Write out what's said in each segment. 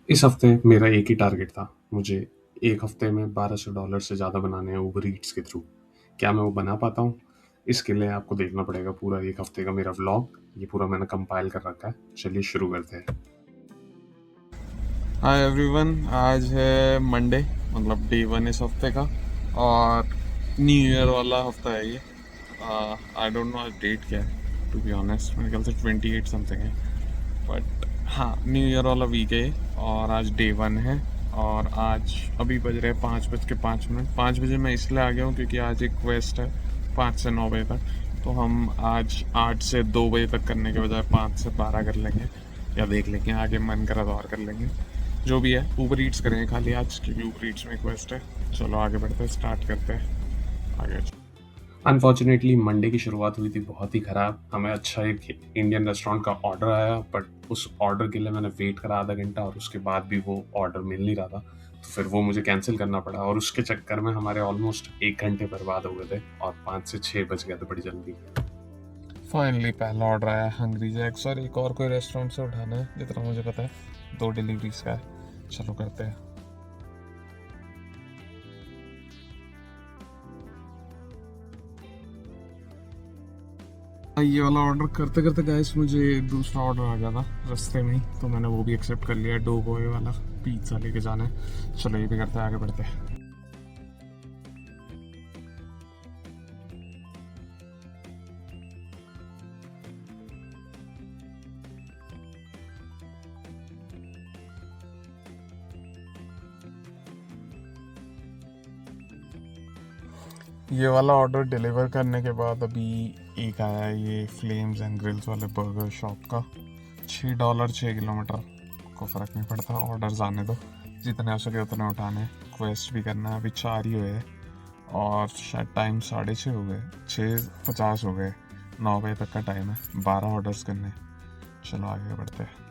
इस हफ्ते मेरा एक ही टारगेट था। मुझे एक हफ्ते में $1200 से ज़्यादा बनाने हैं ऊबर ईट्स के थ्रू। क्या मैं वो बना पाता हूँ? इसके लिए आपको देखना पड़ेगा पूरा एक हफ्ते का मेरा व्लॉग। ये पूरा मैंने कंपाइल कर रखा है। चलिए शुरू करते हैं। हाय एवरीवन, आज है मंडे, मतलब डे वन इस हफ्ते का। और न्यू ईयर वाला हफ्ता है ये। आई डोंट नो आज डेट क्या है, टू बी ऑनेस्ट। मेरे ख्याल से 28 समथिंग है, बट हाँ, न्यू ईयर वाला वीक है ये। और आज डे वन है। और आज अभी बज रहे हैं 5:05। 5 बजे मैं इसलिए आ गया हूँ क्योंकि आज एक क्वेस्ट है 5 से 9 बजे तक। तो हम आज 8 से 2 बजे तक करने के बजाय 5 से 12 कर लेंगे, या देख लेंगे आगे मन करा तो और कर लेंगे। जो भी है, ऊबर ईट्स करेंगे खाली आज, क्योंकि ऊबर ईट्स में क्वेस्ट है। चलो आगे बढ़ते हैं, स्टार्ट करते हैं आगे। अनफॉर्चुनेटली मंडे की शुरुआत हुई थी बहुत ही ख़राब। हमें अच्छा एक इंडियन रेस्टोरेंट का ऑर्डर आया, बट उस ऑर्डर के लिए मैंने वेट करा आधा घंटा और उसके बाद भी वो ऑर्डर मिल नहीं रहा था। तो फिर वो मुझे कैंसिल करना पड़ा और उसके चक्कर में हमारे ऑलमोस्ट 1 घंटे बर्बाद हो गए थे और 5 से 6 बज गए थे बड़ी जल्दी। फाइनली पहला ऑर्डर आया, हंग्री जैक्स। और एक और कोई रेस्टोरेंट से उठाना है जितना मुझे पता है। 2 डिलीवरीज का है, चलो करते हैं। ये वाला ऑर्डर करते करते गाइस मुझे दूसरा ऑर्डर आ गया था रास्ते में ही, तो मैंने वो भी एक्सेप्ट कर लिया। डो बॉय वाला पिज्ज़ा लेके जाना है। चलो ये भी करते हैं, आगे बढ़ते हैं। ये वाला ऑर्डर डिलीवर करने के बाद अभी एक आया है, ये फ्लेम्स एंड ग्रिल्स वाले बर्गर शॉप का। $6 6 किलोमीटर, को फ़र्क नहीं पड़ता, ऑर्डर्स आने दो। जितने हो सके उतने उठाने। क्वेस्ट भी करना है, अभी 4 ही हुए हैं। और शायद टाइम 6:30 हो गए, 6:50 हो गए। 9 बजे तक का टाइम है, 12 ऑर्डर्स करने। चलो आगे बढ़ते हैं।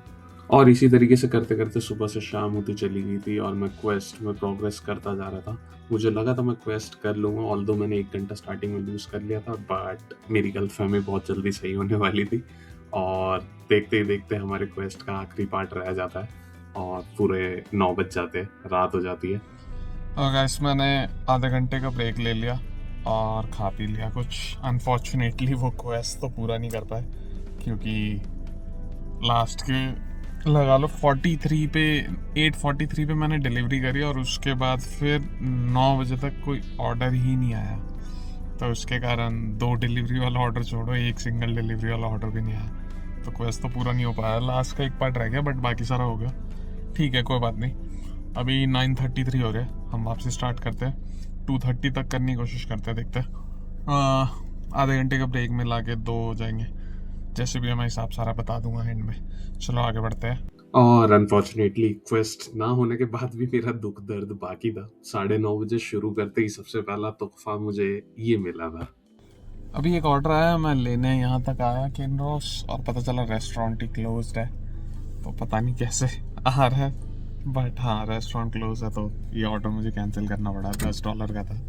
और इसी तरीके से करते करते सुबह से शाम होती चली गई थी और मैं क्वेस्ट में प्रोग्रेस करता जा रहा था। मुझे लगा था मैं क्वेस्ट कर लूँगा, ऑल्दो मैंने 1 घंटा स्टार्टिंग में लूज़ कर लिया था, बट मेरी गलतफहमी बहुत जल्दी सही होने वाली थी। और देखते ही देखते हमारे क्वेस्ट का आखिरी पार्ट रह जाता है और पूरे 9 बज जाते हैं, रात हो जाती है। और गाइस मैंने आधे घंटे का ब्रेक ले लिया और खा पी लिया कुछ। अनफॉर्चुनेटली वो क्वेस्ट तो पूरा नहीं कर पाए, क्योंकि लास्ट के लगा लो 43 पे 8:43 पे मैंने डिलीवरी करी, और उसके बाद फिर 9 बजे तक कोई ऑर्डर ही नहीं आया। तो उसके कारण 2 डिलीवरी वाला ऑर्डर छोड़ो, एक सिंगल डिलीवरी वाला ऑर्डर भी नहीं आया। तो क्वेस्ट तो पूरा नहीं हो पाया। लास्ट का एक पार्ट रह गया, बट बाकी सारा हो गया। ठीक है, कोई बात नहीं। अभी 9:33 हो रहे हैं, हम वापसी स्टार्ट करते हैं। 2:30 तक करने की कोशिश करते हैं, देखते हैं। आधे घंटे का ब्रेक में लाके 2 हो जाएंगे। जैसे भी मैं हिसाब सारा बता दूंगा एंड में। चलो आगे बढ़ते हैं। और अनफॉर्चुनेटली क्वेस्ट ना होने के बाद भी मेरा दुख दर्द बाकी था। 9:30 बजे शुरू करते ही सबसे पहला तोहफा मुझे ये मिला था। अभी एक ऑर्डर आया, मैं लेने यहाँ तक आया किनरोस, और पता चला रेस्टोरेंट ही क्लोज्ड है। तो पता नहीं कैसे आ रहा है, बट हाँ, रेस्टोरेंट क्लोज है, तो ये ऑर्डर मुझे कैंसिल करना पड़ा। $10 का था।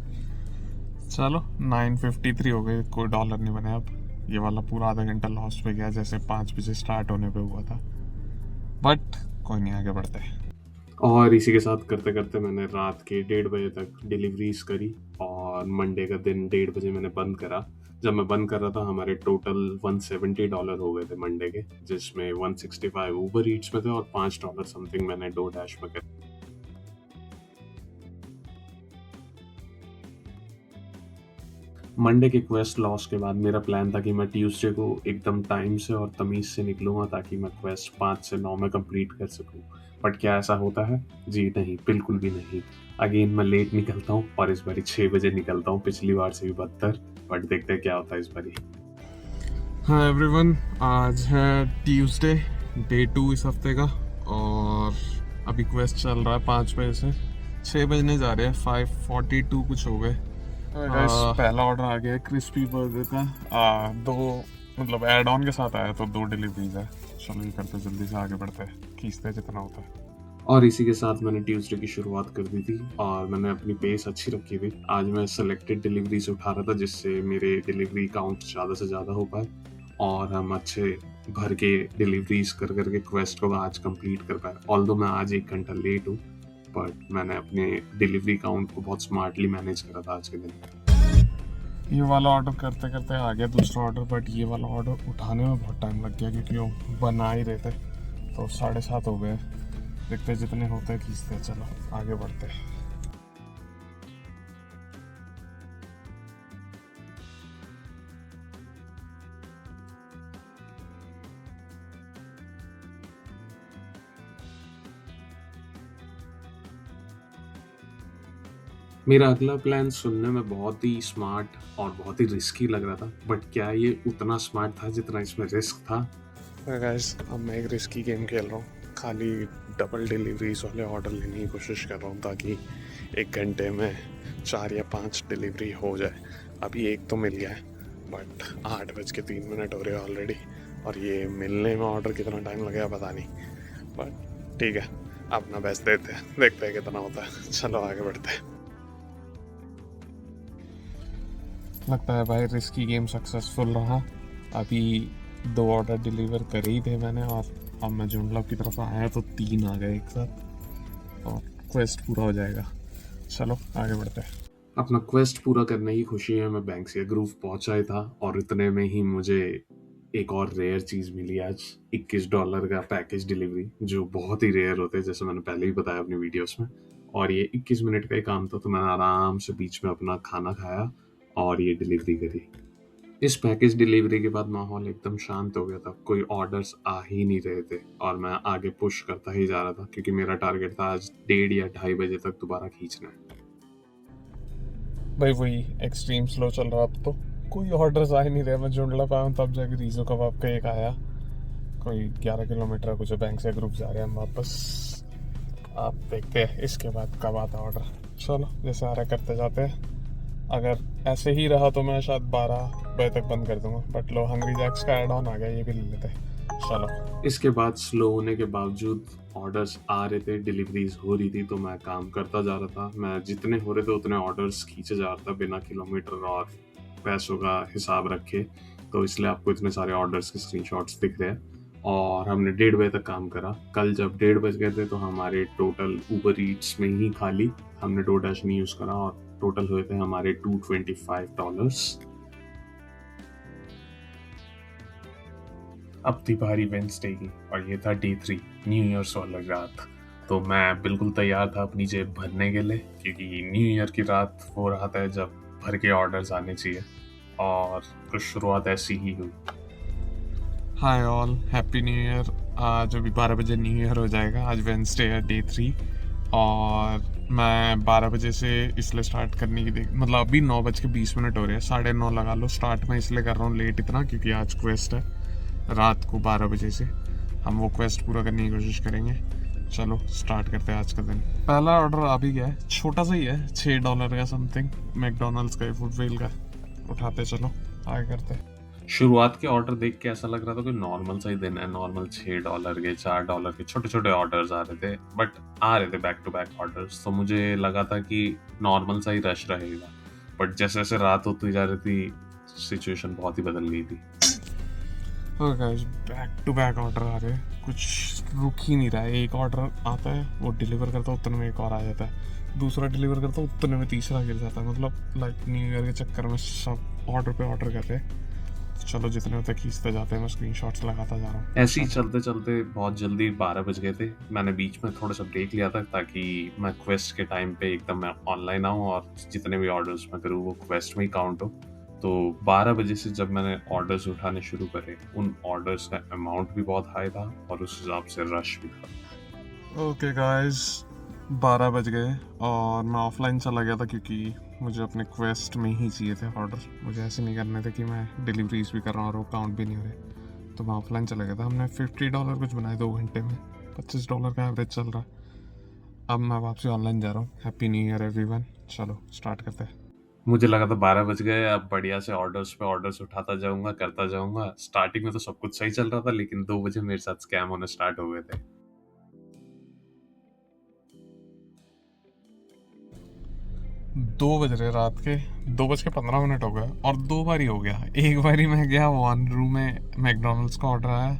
चलो 9:53 हो गए, कोई डॉलर नहीं बने अब। ये वाला पूरा आधा घंटा लॉस पे गया, जैसे 5 बजे स्टार्ट होने पे हुआ था। बट कोई नहीं, आगे बढ़ते हैं। और इसी के साथ करते करते मैंने रात के 1:30 बजे तक डिलीवरीज करी और मंडे का दिन 1:30 बजे मैंने बंद करा। जब मैं बंद कर रहा था हमारे टोटल $170 हो गए थे मंडे के, जिसमें 165 ऊबर ईट्स में थे और $5 समथिंग मैंने डो डैश में करे। मंडे के क्वेस्ट लॉस के बाद मेरा प्लान था कि मैं ट्यूसडे को एकदम टाइम से और तमीज़ से निकलूंगा ताकि मैं क्वेस्ट 5 से 9 में कंप्लीट कर सकूं। बट क्या ऐसा होता है? जी नहीं, बिल्कुल भी नहीं। अगेन मैं लेट निकलता हूँ और इस बारी 6 बजे निकलता हूँ, पिछली बार से भी बदतर। बट देखते हैं क्या होता है इस बारी। हाँ एवरीवन, आज है ट्यूसडे, डे 2 इस हफ्ते का। और अभी क्वेस्ट चल रहा है 5 बजे से। 6 बजने जा रहे हैं, 5:42 कुछ हो गए। पहला ऑर्डर आ गया है क्रिस्पी बर्गर का। दो, मतलब एड ऑन के साथ आया, तो 2 डिलीवरीज है। चलो ये करते जल्दी से आगे बढ़ते हैं, खींचते हैं जितना होता है। और इसी के साथ मैंने ट्यूसडे की शुरुआत कर दी थी और मैंने अपनी पेस अच्छी रखी थी। आज मैं सेलेक्टेड डिलीवरी से उठा रहा था जिससे मेरे डिलीवरी काउंट ज़्यादा से ज़्यादा हो पाए और हम अच्छे भर के डिलीवरीज कर करके क्वेस्ट को आज कंप्लीट कर पाया। ऑल्दो मैं आज 1 घंटा लेट हूँ, बट मैंने अपने डिलीवरी काउंट को बहुत स्मार्टली मैनेज करा था आज के दिन। ये वाला ऑर्डर करते करते आ गया दूसरा ऑर्डर, बट ये वाला ऑर्डर उठाने में बहुत टाइम लग गया क्योंकि वो बना ही रहे थे। तो 7:30 हो गए। देखते जितने होते हैं खींचते, चलो आगे बढ़ते। मेरा अगला प्लान सुनने में बहुत ही स्मार्ट और बहुत ही रिस्की लग रहा था, बट क्या ये उतना स्मार्ट था जितना इसमें रिस्क था? गाइस, अब मैं एक रिस्की गेम खेल रहा हूँ। खाली डबल डिलीवरीज वाले ऑर्डर लेने की कोशिश कर रहा हूँ ताकि 1 घंटे में 4 या 5 डिलीवरी हो जाए। अभी एक तो मिल गया है, बट 8:03 हो रहे हैं ऑलरेडी, और ये मिलने में ऑर्डर कितना टाइम लगेगा पता नहीं। बट ठीक है, अपना बेस्ट देते हैं, देखते हैं कितना होता है। चलो आगे बढ़ते हैं। लगता है भाई रिस्की गेम सक्सेसफुल रहा। अभी 2 ऑर्डर डिलीवर करे ही थे मैंने, और अब मैं जुंडलब की तरफ आया तो 3 आ गए एक साथ, और क्वेस्ट पूरा हो जाएगा। चलो आगे बढ़ते हैं। अपना क्वेस्ट पूरा करने की खुशी में मैं बैंक्सिया ग्रूव पहुंचा ही था, और इतने में ही मुझे एक और रेयर चीज़ मिली आज। $21 का पैकेज डिलीवरी, जो बहुत ही रेयर होते हैं, जैसे मैंने पहले ही बताया अपनी वीडियोस में। और ये 21 मिनट का ही काम था, तो मैंने आराम से बीच में अपना खाना खाया और ये डिलीवरी करी। इस पैकेज डिलीवरी के बाद माहौल एकदम शांत हो गया था। कोई ऑर्डर्स आ ही नहीं रहे थे और मैं आगे पुश करता ही जा रहा था क्योंकि मेरा टारगेट था आज 1:30 या 2:30 बजे तक दोबारा खींचना है। भाई वही एक्सट्रीम स्लो चल रहा। अब तो कोई ऑर्डर्स आ ही नहीं रहे। मैं जुंडला पाया हूँ तब जाके रीजो कबाब का एक आया। कोई 11 किलोमीटर कुछ बैंक से ग्रुप जा रहे हैं हम वापस। आप देखते हैं इसके बाद कब आता ऑर्डर। चलो जैसे आ रहा करते जाते हैं। अगर ऐसे ही रहा तो मैं शायद 12 बजे तक बंद कर दूंगा, बट लो हंग्री जैक्स का एड ऑन आ गया, ये भी ले लेते हैं। चलो। इसके बाद स्लो होने के बावजूद ऑर्डर्स आ रहे थे, डिलीवरीज हो रही थी, तो मैं काम करता जा रहा था। मैं जितने हो रहे थे उतने ऑर्डर्स खींचे जा रहा था बिना किलोमीटर और पैसों का हिसाब रखे। तो इसलिए आपको इतने सारे ऑर्डर्स के स्क्रीनशॉट्स दिख रहे हैं। और हमने 1:30 बजे तक काम करा। कल जब 1:30 बज गए थे तो हमारे टोटल ऊबर ईट्स में ही खाली, हमने डोडैश नहीं यूज़ करा, और टोटल हुए थे हमारे $225। अब थी बारी वेंसडे की, और ये था डे 3, न्यू ईयर्स वाला रात। तो मैं बिल्कुल तैयार था अपनी जेब भरने के लिए, क्योंकि न्यू ईयर की रात वो रात है जब भर के ऑर्डर्स आने चाहिए। और तो शुरुआत ऐसी ही हुई। Hi all, happy new year. आज अभी 12 बजे न्यू ईयर हो जाएगा। आज वेंसडे है, डे 3, और मैं 12 बजे से इसलिए स्टार्ट करने की मतलब अभी 9:20 हो रहे हैं। 9:30 लगा लो। स्टार्ट मैं इसलिए कर रहा हूँ लेट इतना, क्योंकि आज क्वेस्ट है रात को 12 बजे से। हम वो क्वेस्ट पूरा करने की कोशिश करेंगे। चलो स्टार्ट करते हैं आज का दिन। पहला ऑर्डर आ भी गया है, छोटा सा ही है, $6 का समथिंग, मैकडोनल्ड्स का, फूड वेल का। उठाते चलो आगे करते हैं। शुरुआत के ऑर्डर देख के ऐसा लग रहा था कि नॉर्मल सा ही दिन है। नॉर्मल $6 के, $4 के छोटे छोटे ऑर्डर्स आ रहे थे, बट आ रहे थे बैक टू बैक ऑर्डर्स। तो मुझे लगा था कि नॉर्मल सा ही रश रहेगा, बट जैसे जैसे रात होती जा रही थी सिचुएशन बहुत ही बदल गई थी। Guys, back to back order आ रहे हैं, कुछ रुक ही नहीं रहा है। एक ऑर्डर आता है, वो डिलीवर करता है, उतने में एक और आ जाता है। दूसरा डिलीवर करता है, उतने में तीसरा गिर जाता है। मतलब लाइक न्यू ईयर के चक्कर में सब ऑर्डर पे ऑर्डर कर रहे हैं। चलो जितने होते खींचते जाते हैं, मैं स्क्रीनशॉट्स लगाता जा रहा हूँ। ऐसे ही चलते चलते बहुत जल्दी 12 बज गए थे। मैंने बीच में थोड़ा सा ब्रेक लिया था ताकि मैं क्वेस्ट के टाइम पे एकदम मैं ऑनलाइन आऊँ और जितने भी ऑर्डर्स मैं करूँ वो क्वेस्ट में ही काउंट हो। तो 12 बजे से जब मैंने ऑर्डर्स उठाने शुरू करे, उन ऑर्डर्स का अमाउंट भी बहुत हाई था और उस हिसाब से रश भी था। ओके गाइस, 12 बज गए और मैं ऑफलाइन चला गया था क्योंकि मुझे अपने क्वेस्ट में ही चाहिए थे ऑर्डर। मुझे ऐसे नहीं करने थे कि मैं डिलीवरीज भी कर रहा हूँ और वो काउंट भी नहीं हो रहे। तो मैं ऑफलाइन चला गया था। हमने $50 कुछ बनाए 2 घंटे में। $25 का एवरेज चल रहा है। अब मैं वापसी ऑनलाइन जा रहा हूँ। Happy new year everyone. चलो स्टार्ट करते हैं। मुझे लगा था 12 बज गए, अब बढ़िया से ऑर्डर्स पे ऑर्डर्स उठाता जाऊंगा, करता जाऊंगा। स्टार्टिंग में तो सब कुछ सही चल रहा था, लेकिन 2 बजे मेरे साथ स्कैम होने स्टार्ट हो गए थे। 2 बज रहे रात के, 2:15 हो गए और 2 बार ही हो गया। एक बार ही मैं गया वन रूम में, मैकडोनल्ड्स का ऑर्डर आया,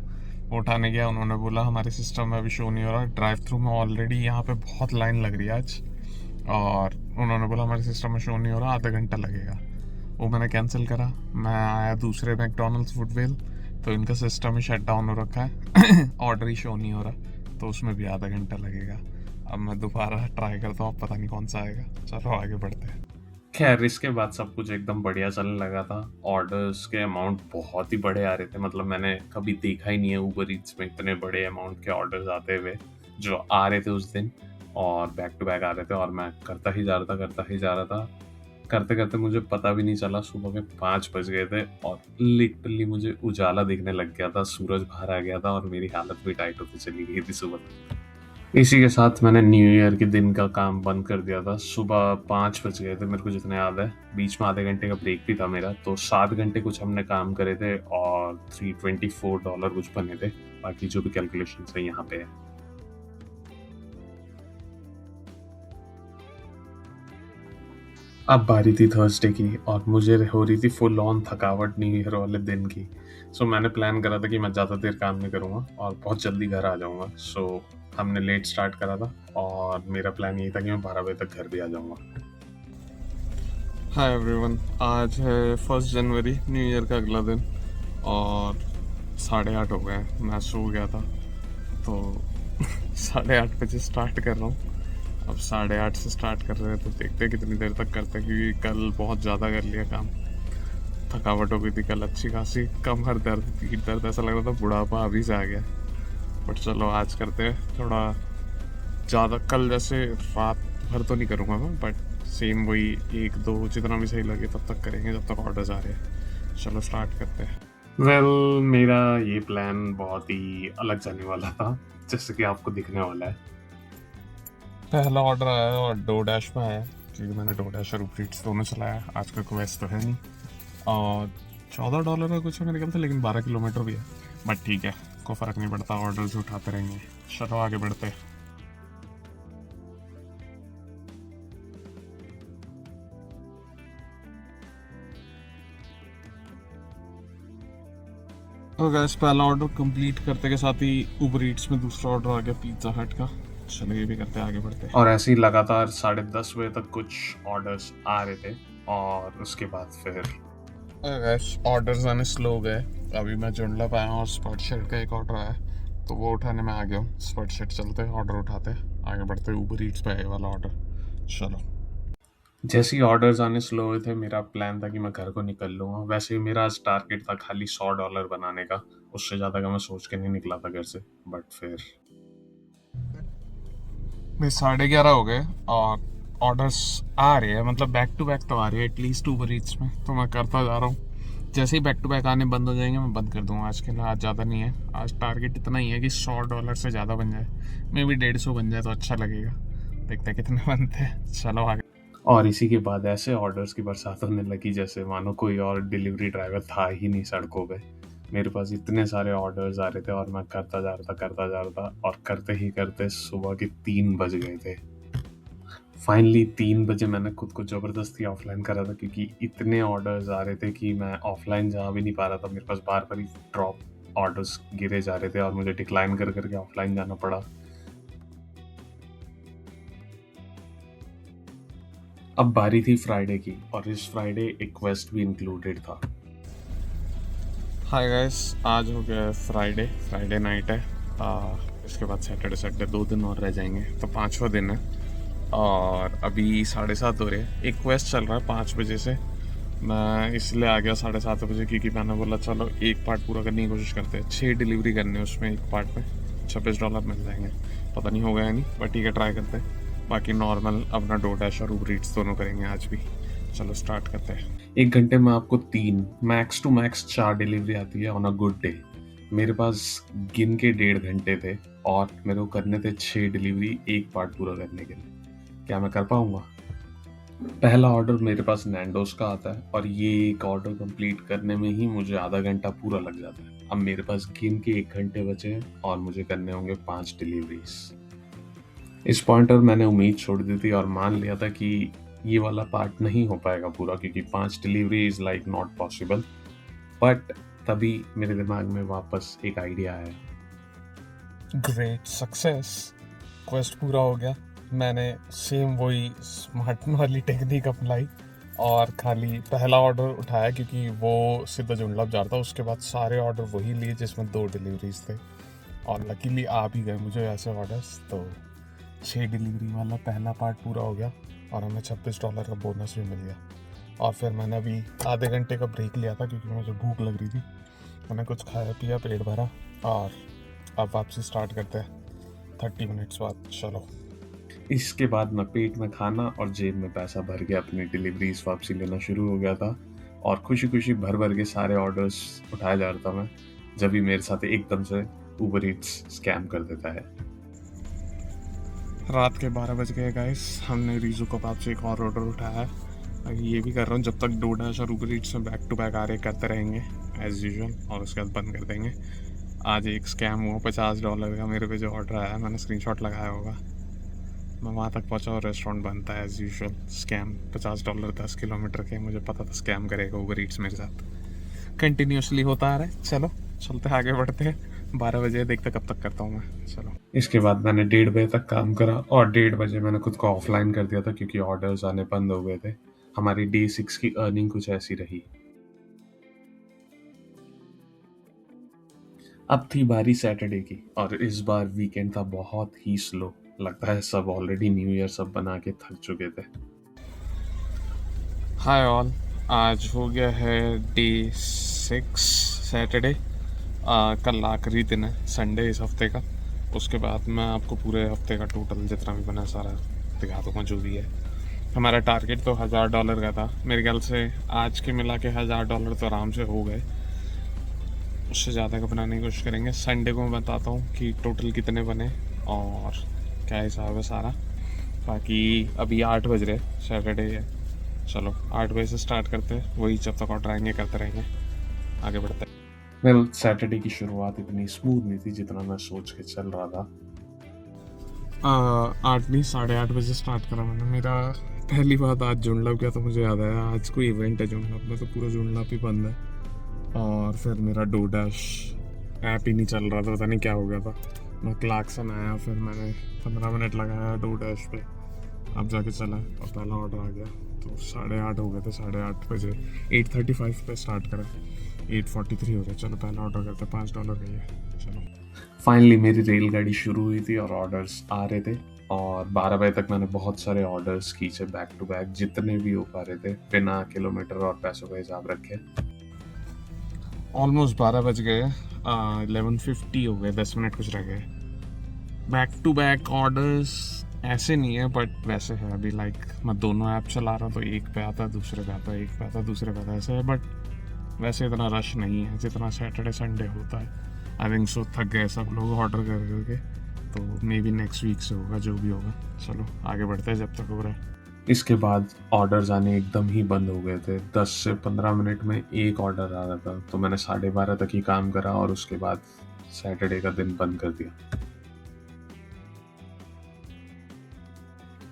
वो उठाने गया, उन्होंने बोला हमारे सिस्टम में अभी शो नहीं हो रहा। ड्राइव थ्रू में ऑलरेडी यहाँ पे बहुत लाइन लग रही है आज, और उन्होंने बोला हमारे सिस्टम में शो नहीं हो रहा, आधा घंटा लगेगा। वो मैंने कैंसिल करा। मैं आया दूसरे मैकडोनल्ड्स वुडविल, तो इनका सिस्टम ही शट डाउन हो रखा है ऑर्डर ही शो नहीं हो रहा, तो उसमें भी आधा घंटा लगेगा। अब मैं दोबारा ट्राई करता हूँ, पता नहीं कौन सा आएगा। चलो आगे बढ़ते हैं। खैर, इसके बाद सब कुछ एकदम बढ़िया चलने लगा था। ऑर्डर्स के अमाउंट बहुत ही बड़े आ रहे थे, मतलब मैंने कभी देखा ही नहीं है ऊबर ईट्स में इतने बड़े अमाउंट के ऑर्डर्स आते हुए जो आ रहे थे उस दिन, और बैक टू बैक आ रहे थे। और मैं करता ही जा रहा था। करते करते मुझे पता भी नहीं चला, सुबह के 5 बज गए थे और लिटरली मुझे उजाला दिखने लग गया था, सूरज बाहर आ गया था और मेरी हालत भी टाइट होती चली गई थी सुबह। इसी के साथ मैंने न्यू ईयर के दिन का काम बंद कर दिया था। सुबह 5 बज गए थे मेरे को जितना याद है, बीच में आधे घंटे का ब्रेक भी था मेरा, तो 7 घंटे कुछ हमने काम करे थे और $324 कुछ बने थे। बाकी जो भी कैलकुलेशन है यहाँ पे है। अब बारी थी थर्सडे की और मुझे हो रही थी फुल ऑन थकावट न्यू ईयर वाले दिन की। सो मैंने प्लान करा था कि मैं ज़्यादा देर काम नहीं करूँगा और बहुत जल्दी घर आ जाऊँगा। सो हमने लेट स्टार्ट करा था और मेरा प्लान यही था कि मैं 12 बजे तक घर भी आ जाऊँगा। हाय एवरीवन, आज है 1 जनवरी, न्यू ईयर का अगला दिन, और 8:30 हो गए। मैं सो गया था तो 8:30 बजे स्टार्ट कर रहा हूँ। अब 8:30 से स्टार्ट कर रहे हैं तो देखते हैं कितनी देर तक करते हैं, क्योंकि कल बहुत ज़्यादा कर लिया काम। थकावट हो गई थी कल अच्छी खासी, कमर दर्द, पीठ दर्द, ऐसा लग रहा था बुढ़ापा अभी से आ गया। बट चलो आज करते हैं थोड़ा ज़्यादा। कल जैसे रात भर तो नहीं करूँगा मैं, बट सेम वही 1-2 जितना भी सही लगे तब तक करेंगे, जब तक ऑर्डर्स आ रहे हैं। चलो स्टार्ट करते हैं। वेल, मेरा ये प्लान बहुत ही अलग जाने वाला था, जैसे कि आपको दिखने वाला है। पहला ऑर्डर आया और डोरडैश पे आया, क्योंकि मैंने डोरडैश और उबर ईट्स दोनों चलाया। आज का क्वेस्ट तो है नहीं, और $14 का कुछ है मेरे ख्याल से, लेकिन 12 किलोमीटर भी है। बट ठीक है, कोई फ़र्क नहीं पड़ता, ऑर्डर्स उठाते रहेंगे। चलो आगे बढ़ते हैं। तो गैस, पहला ऑर्डर कंप्लीट करते के साथ ही उबर ईट्स में दूसरा ऑर्डर आ गया पिज़्ज़ा हट का। चलो ये भी करते हैं, आगे बढ़ते हैं। और ऐसे ही लगातार 10:30 बजे तक कुछ ऑर्डर्स आ रहे थे और उसके बाद फिर गैस, ऑर्डर्स आने स्लो हो गए। अभी मैं जुड़ला पाया हूँ और स्पॉट शर्ट का एक ऑर्डर आया, तो वो उठाने में आ गया हूँ। स्पॉट शर्ट चलते हैं, ऑर्डर उठाते हैं, आगे बढ़ते हैं। उबर ईट्स पे आए वाला ऑर्डर। चलो। जैसे ही ऑर्डर्स आने स्लो हुए थे, मेरा प्लान था कि मैं घर को निकल लूँगा। वैसे ही मेरा आज टारगेट था खाली $100 बनाने का, उससे ज़्यादा का मैं सोच के नहीं निकला था घर से। बट फिर भाई 11:30 हो गए और ऑर्डर्स आ रहे हैं, मतलब बैक टू बैक तो आ रही है एटलीस्ट उबर ईट्स में, तो मैं करता जा रहा हूँ। जैसे ही बैक टू बैक आने बंद हो जाएंगे मैं बंद कर दूंगा। आज के लिए आज ज़्यादा नहीं है, आज टारगेट इतना ही है कि $100 से ज़्यादा बन जाए, मे बी 150 बन जाए तो अच्छा लगेगा। देखते हैं कितने बनते हैं। चलो आगे। और इसी के बाद ऐसे ऑर्डर्स की बरसात होने लगी जैसे मानो कोई और डिलीवरी ड्राइवर था ही नहीं सड़कों पे। मेरे पास इतने सारे ऑर्डर्स आ रहे थे और मैं करता जा रहा था और करते ही करते सुबह के 3 बज गए थे। फाइनली 3 बजे मैंने खुद को ज़बरदस्ती ऑफलाइन करा था, क्योंकि इतने ऑर्डर्स आ रहे थे कि मैं ऑफलाइन जा भी नहीं पा रहा था। मेरे पास बार बार ही ड्रॉप ऑर्डर्स गिरे जा रहे थे और मुझे डिक्लाइन कर करके ऑफलाइन जाना पड़ा। अब बारी थी फ्राइडे की, और इस फ्राइडे एक क्वेस्ट भी इंक्लूडेड था। हाय गाइस, आज हो गया फ्राइडे नाइट है। इसके बाद सैटरडे संडे 2 दिन और रह जाएंगे, तो 5वां दिन है। और अभी 7:30 हो रहे हैं। एक क्वेस्ट चल रहा है 5 बजे से। मैं इसलिए आ गया 7:30 बजे, क्योंकि मैंने बोला चलो एक पार्ट पूरा करने की कोशिश करते हैं। 6 डिलीवरी करने हैं उसमें, एक पार्ट में $26 मिल जाएंगे। पता नहीं होगा या नहीं, बट ठीक है, ट्राई करते हैं। बाकी नॉर्मल अपना डोरडैश और उबर ईट्स दोनों करेंगे आज भी। चलो स्टार्ट करते हैं। 1 घंटे में आपको 3 मैक्स टू मैक्स 4 डिलीवरी आती है ऑन अ गुड डे। मेरे पास गिन के 1.5 घंटे थे और मेरे को करने थे 6 डिलीवरी एक पार्ट पूरा करने के लिए। क्या मैं कर पाऊंगा? पहला ऑर्डर मेरे पास नैंडोस का आता है और ये एक ऑर्डर कंप्लीट करने में ही मुझे आधा घंटा पूरा लग जाता है। अब मेरे पास गिन के 1 घंटे बचे हैं और मुझे करने होंगे 5 डिलीवरीज। इस पॉइंट पर मैंने उम्मीद छोड़ दी थी और मान लिया था कि ये वाला पार्ट नहीं हो पाएगा पूरा क्योंकि 5 delivery is like not possible, but तभी मेरे दिमाग में वापस एक आइडिया आया। ग्रेट सक्सेस, क्वेस्ट पूरा हो गया। मैंने सेम वही स्मार्ट वाली टेक्निक अपनाई और खाली पहला ऑर्डर उठाया क्योंकि वो सीधा जुंडलब जा रहा था। उसके बाद सारे ऑर्डर वही लिए जिसमें 2 डिलीवरीज थे और लकीली आ भी गए मुझे ऐसे ऑर्डर्स। तो 6 डिलीवरी वाला पहला पार्ट पूरा हो गया और हमें $26 का बोनस भी मिल गया। और फिर मैंने अभी आधे घंटे का ब्रेक लिया था क्योंकि मुझे भूख लग रही थी। मैंने कुछ खाया पिया, पेट भरा और अब वापसी स्टार्ट करते हैं 30 मिनट्स बाद। चलो। इसके बाद मैं पेट में खाना और जेब में पैसा भर के अपनी डिलीवरीज वापसी लेना शुरू हो गया था और खुशी खुशी भर भर के सारे ऑर्डर्स उठाया जा रहा था मैं, जब भी मेरे साथ एकदम से उबर ईट्स स्कैम कर देता है। रात के 12 बज गए गाइस। हमने रीजू कबाब से एक और ऑर्डर उठाया है। अभी ये भी कर रहा हूँ जब तक डोडाश और उबर ईट्स में बैक टू बैक आ रहे करते रहेंगे एज यूजुअल और उसके बाद बंद कर देंगे। आज एक स्कैम हुआ $50 का मेरे पे जो ऑर्डर आया, मैंने स्क्रीनशॉट लगाया होगा। मैं वहाँ तक पहुँचा और रेस्टोरेंट बंद था एज यूजुअल। स्कैम $50 10 किलोमीटर के, मुझे पता था स्कैम करेगा उबर ईट्स मेरे साथ। कंटिन्यूसली होता आ रहा है। चलो चलते आगे बढ़ते हैं। 12 बजे देखते कब तक करता हूँ मैं। चलो। इसके बाद मैंने 1:30 बजे तक काम करा और 1:30 बजे मैंने खुद को ऑफलाइन कर दिया था क्योंकि ऑर्डर्स आने बंद हो गए थे। हमारी डे 6 की अर्निंग कुछ ऐसी रही। अब थी बारी सैटरडे की और इस बार वीकेंड था बहुत ही स्लो। लगता है सब ऑलरेडी न्यू ईयर सब बना के थक चुके थे। हाय ऑल, आज हो गया है डे 6 सैटरडे। कल आखिरी दिन है संडे इस हफ्ते का। उसके बाद मैं आपको पूरे हफ्ते का टोटल जितना भी बना सारा दिखा दूँगा जो भी है। हमारा टारगेट तो $1000 का था। मेरे ख्याल से आज के मिला के $1000 तो आराम से हो गए। उससे ज़्यादा का बनाने की कोशिश करेंगे। संडे को मैं बताता हूँ कि टोटल कितने बने और क्या हिसाब है सारा। बाकी अभी 8 बज रहे, सैटरडे है। चलो 8 बजे से स्टार्ट करते हैं, वही जब तक ऑर्डर आएंगे करते रहेंगे, आगे बढ़ते हैं। वेल, सैटरडे की शुरुआत इतनी स्मूथ नहीं थी जितना मैं सोच के चल रहा था। 8 नहीं 8:30 बजे स्टार्ट करा मैंने। मेरा पहली बात आज जुंडलब गया तो मुझे याद आया आज कोई इवेंट है जुंडलब में, तो पूरा जुंडलब ही बंद है। और फिर मेरा डोडैश ऐप ही नहीं चल रहा था, पता नहीं क्या हो गया था। मैं क्लार्कसन आया, फिर मैंने 15 मिनट लगाया डोडैश पे, अब जाके चला और पहला ऑर्डर आ गया। तो 8:30 हो गए थे। 8:30 बजे 8:35 पे स्टार्ट करा, 8:43 हो गया। चलो पहला ऑर्डर करते, $5 का ही है। चलो फाइनली मेरी रेलगाड़ी शुरू हुई थी और ऑर्डर्स आ रहे थे और 12 बजे तक मैंने बहुत सारे ऑर्डर्स खींचे बैक टू बैक, जितने भी हो पा रहे थे बिना किलोमीटर और पैसों का हिसाब रखे। ऑलमोस्ट 12 बज गए। 11:50 हो गए, 10 मिनट कुछ रह गए। बैक टू बैक ऑर्डर्स ऐसे नहीं है बट वैसे है। अभी लाइक मैं दोनों ऐप चला रहा तो एक पे आता दूसरे पे आता, एक पे आता दूसरे पे आता, ऐसे है। बट वैसे इतना रश नहीं है जितना सैटरडे संडे होता है। आई थिंक सो थक गए सब लोग ऑर्डर कर करके, तो मे बी नेक्स्ट वीक से होगा जो भी होगा। चलो आगे बढ़ते हैं जब तक हो रहा है। इसके बाद ऑर्डर्स आने एकदम ही बंद हो गए थे। 10 से 15 मिनट में एक ऑर्डर आ रहा था, तो मैंने 12:30 तक ही काम करा और उसके बाद सैटरडे का दिन बंद कर दिया।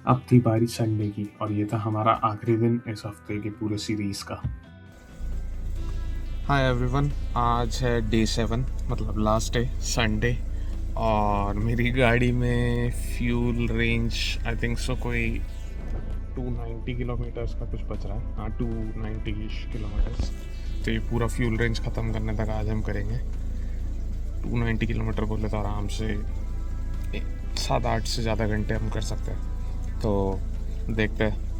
अब थी बारी संडे की और ये था हमारा आखिरी दिन इस हफ्ते की पूरे सीरीज का। हाय एवरीवन, आज है डे 7, मतलब लास्ट डे संडे। और मेरी गाड़ी में fuel range I think so कोई 290 किलोमीटर्स का कुछ बच रहा है। हाँ 290 किलोमीटर्स। तो ये पूरा फ्यूल रेंज ख़त्म करने तक आज हम करेंगे। 290 किलोमीटर बोले तो आराम से 7-8 से ज़्यादा घंटे हम कर सकते हैं। तो देखते हैं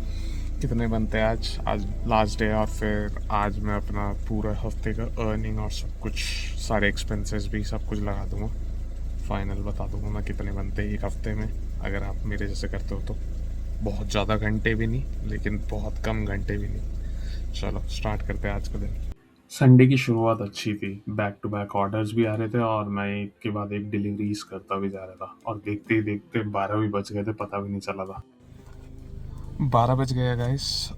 कितने बनते हैं आज लास्ट डे। और फिर आज मैं अपना पूरा हफ्ते का अर्निंग और सब कुछ, सारे एक्सपेंसेस भी सब कुछ लगा दूँगा। फाइनल बता दूँगा मैं कितने बनते हैं एक हफ्ते में, अगर आप मेरे जैसे करते हो तो। बहुत ज़्यादा घंटे भी नहीं लेकिन बहुत कम घंटे भी नहीं। चलो स्टार्ट करते हैं आज का दिन। संडे की शुरुआत अच्छी थी, बैक टू बैक ऑर्डर्स भी आ रहे थे और मैं एक के बाद एक डिलीवरीज करता भी जा रहा था और देखते ही देखते 12 भी बज गए थे, पता भी नहीं चला था। 12 बज गया गाइस।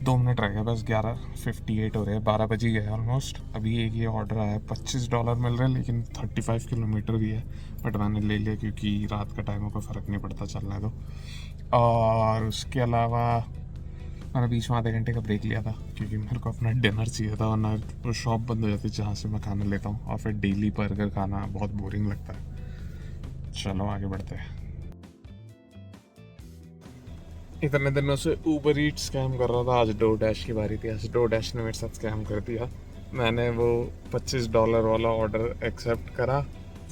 2 मिनट रह गए बस, 11:58 हो रहे हैं, 12 बज ही गए ऑलमोस्ट। अभी एक ये ऑर्डर आया है, $25 मिल रहा है, लेकिन 35 किलोमीटर भी है, बट मैंने ले लिया क्योंकि रात का टाइम का फ़र्क नहीं पड़ता चलना है तो। और उसके अलावा मैंने बीच में आधे घंटे का ब्रेक लिया था क्योंकि मेरे को अपना डिनर चाहिए था, वरना वो शॉप बंद हो जाती है जहाँ से मैं खाना लेता हूँ, और फिर डेली बर्गर खाना बहुत बोरिंग लगता है। चलो आगे बढ़ते हैं। इतने दिनों से ऊबर ईट स्कैम कर रहा था, आज डोर डैश की बारी थी। आज डोर डैश ने मेरे साथ स्कैम कर दिया। मैंने वो $25 वाला ऑर्डर एक्सेप्ट करा,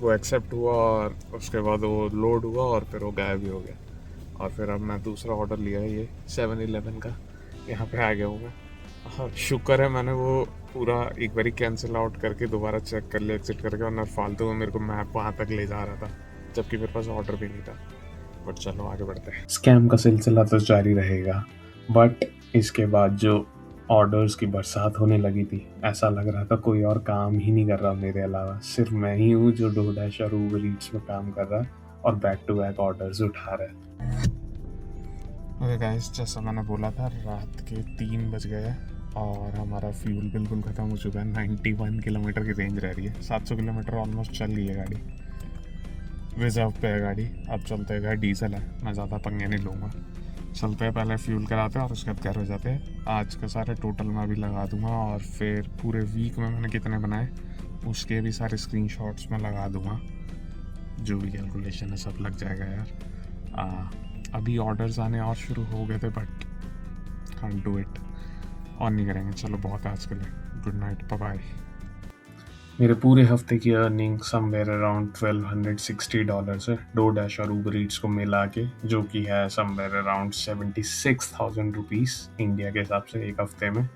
वो एक्सेप्ट हुआ और उसके बाद वो लोड हुआ और फिर वो गायब भी हो गया। और फिर अब मैं दूसरा ऑर्डर लिया है, ये 7-Eleven का, यहाँ पे आ गया हूँ मैं। हाँ, शुक्र है मैंने वो पूरा एक बारी कैंसिल आउट करके दोबारा चेक कर लिया एग्जिट करके, वरना फालतू में मेरे को मैप वहाँ तक ले जा रहा था जबकि मेरे पास ऑर्डर भी नहीं था। बट चलो आगे बढ़ते हैं। स्कैम का सिलसिला तो जारी रहेगा, बट इसके बाद जो ऑर्डर्स की बरसात होने लगी थी, ऐसा लग रहा था कोई और काम ही नहीं कर रहा मेरे अलावा, सिर्फ मैं ही हूँ जो डोरडैश और ऊबर ईट्स में काम कर रहा है और बैक टू बैक ऑर्डर्स उठा रहा है। ओके गाइस, जैसा मैंने बोला था, रात के 3 बज गए हैं और हमारा फ्यूल बिल्कुल ख़त्म हो चुका है। 91 किलोमीटर की रेंज रह रही है, 700 किलोमीटर ऑलमोस्ट चल रही है गाड़ी, रिजर्व पे है गाड़ी। अब चलते हैं, डीजल है, मैं ज़्यादा पंगे नहीं लूँगा। चलते हैं, पहले फ्यूल कराते हैं और उसके बाद घर हो जाते हैं। आज के सारे टोटल मैं अभी लगा दूंगा और फिर पूरे वीक में मैंने कितने बनाए उसके भी सारे स्क्रीनशॉट्स में लगा दूंगा, जो भी कैलकुलेशन है सब लग जाएगा यार। अभी ऑर्डर्स आने और शुरू हो गए थे, but can't do it, on नहीं करेंगे। चलो बहुत है आज के लिए, गुड नाइट, बाय बाय। मेरे पूरे हफ्ते की अर्निंग समवेयर अराउंड $1,260 है, डोरडैश और ऊबर ईट्स को मिला के, जो कि है समवेयर अराउंड 76,000 रुपीज़ इंडिया के हिसाब से एक हफ्ते में।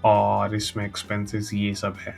और इसमें एक्सपेंसेस ये सब है।